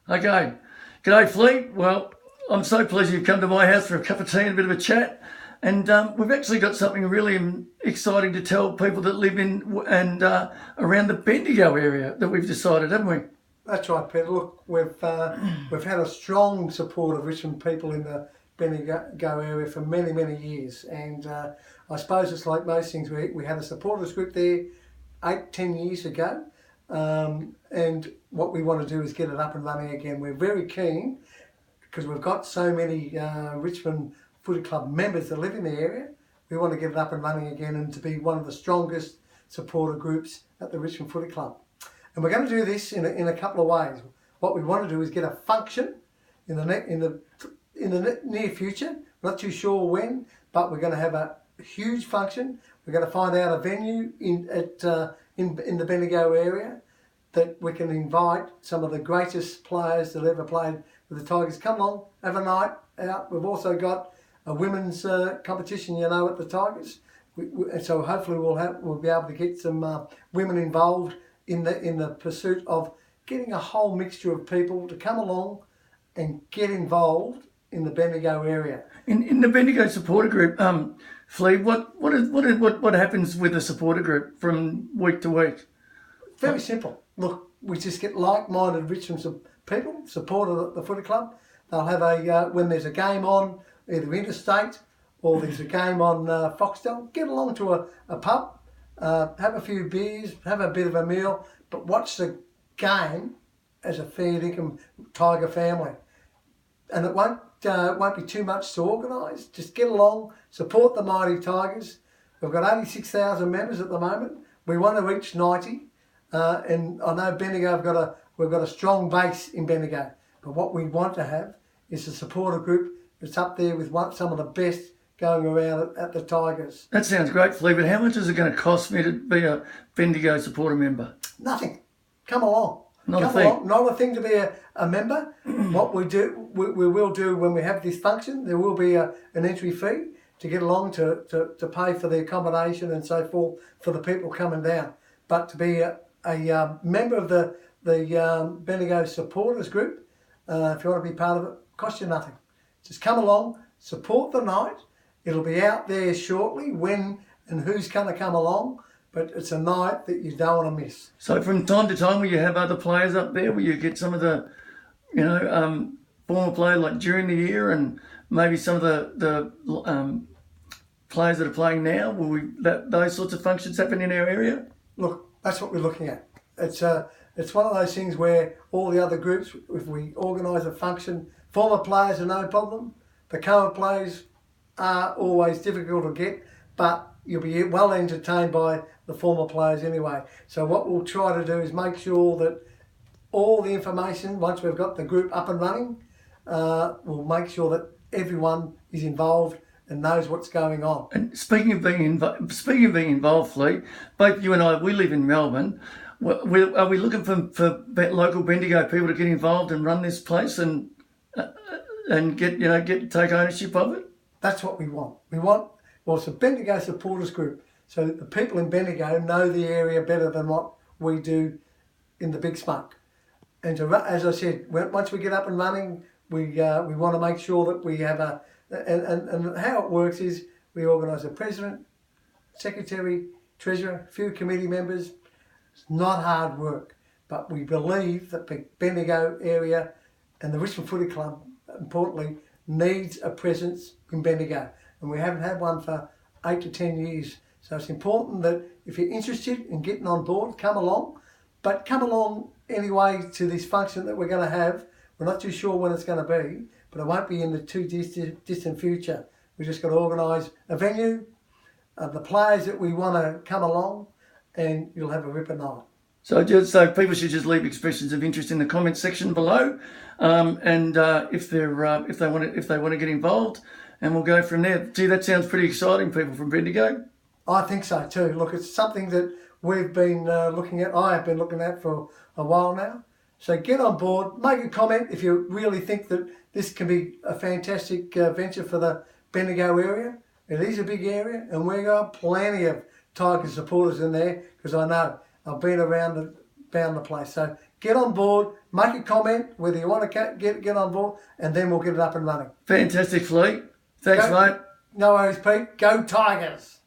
Okay. G'day, Flea. Well, I'm so pleased you've come to my house for a cup of tea and a bit of a chat. And we've actually got something really exciting to tell people that live in and around the Bendigo area that we've decided, haven't we? That's right, Peter. Look, we've had a strong support of Richmond people in the Bendigo area for many, many years. And I suppose it's like most things. We had a supporters group there 8-10 years ago. And what we want to do is get it up and running again. We're very keen because we've got so many Richmond Footy Club members that live in the area. We want to get it up and running again and to be one of the strongest supporter groups at the Richmond Footy Club. And we're going to do this in a couple of ways. What we want to do is get a function in the near future. We're not too sure when, but we're going to have a huge function. We're going to find out a venue in the Bendigo area that we can invite some of the greatest players that ever played with the Tigers. Come along, have a night out. We've also got a women's competition, at the Tigers. So hopefully we'll be able to get some women involved in the pursuit of getting a whole mixture of people to come along and get involved in the Bendigo area. In the Bendigo supporter group, Flea, what happens with the supporter group from week to week? Very simple. Look, we just get like-minded Richmond people, support the footy club. They'll have when there's a game on, either interstate or there's a game on Foxtel, get along to a pub, have a few beers, have a bit of a meal, but watch the game as a fair dinkum Tiger family. And it won't be too much to organise. Just get along, support the mighty Tigers. We've got 86,000 members at the moment. We want to reach 90. And I know Bendigo we've got a strong base in Bendigo. But what we want to have is a supporter group that's up there with some of the best going around at the Tigers. That sounds great, Flea, but how much is it going to cost me to be a Bendigo supporter member? Nothing. Come along. Not a thing. Not a thing to be a member. What we will do when we have this function, there will be an entry fee to get along to pay for the accommodation and so forth for the people coming down. But to be a member of the Bendigo supporters group, if you want to be part of it, costs you nothing. Just come along, support the night. It'll be out there shortly when and who's going to come along, but it's a night that you don't want to miss. So from time to time, will you have other players up there? Will you get some of the, former players like during the year and maybe some of the players that are playing now? Will those sorts of functions happen in our area? Look, that's what we're looking at. It's one of those things where all the other groups, if we organise a function, former players are no problem. The current players are always difficult to get, but you'll be well entertained by the former players anyway. So what we'll try to do is make sure that all the information, once we've got the group up and running, we'll make sure that everyone is involved and knows what's going on. And speaking of being involved, Flea, both you and I, we live in Melbourne. Are we looking for local Bendigo people to get involved and run this place and take ownership of it? That's what we want. It's a Bendigo supporters group, so that the people in Bendigo know the area better than what we do in the Big Smoke. And as I said, once we get up and running, we want to make sure that we have and how it works is we organise a president, secretary, treasurer, a few committee members. It's not hard work, but we believe that the Bendigo area and the Richmond Footy Club, importantly, needs a presence in Bendigo. And we haven't had one for 8 to 10 years. So it's important that if you're interested in getting on board, come along. But come along anyway to this function that we're going to have. We're not too sure when it's going to be, but it won't be in the too distant future. We've just got to organise a venue, the players that we want to come along, and you'll have a ripper night. So people should just leave expressions of interest in the comment section below, and if they want to get involved, and we'll go from there. Gee, that sounds pretty exciting, people from Bendigo. I think so too. Look, it's something that we've been looking at. I have been looking at for a while now. So get on board, make a comment if you really think that this can be a fantastic venture for the Bendigo area. It is a big area, and we've got plenty of Tiger supporters in there because I know I've been around the place. So get on board, make a comment whether you want to get on board, and then we'll get it up and running. Fantastic, Flea. Thanks, mate. No worries, Pete. Go Tigers.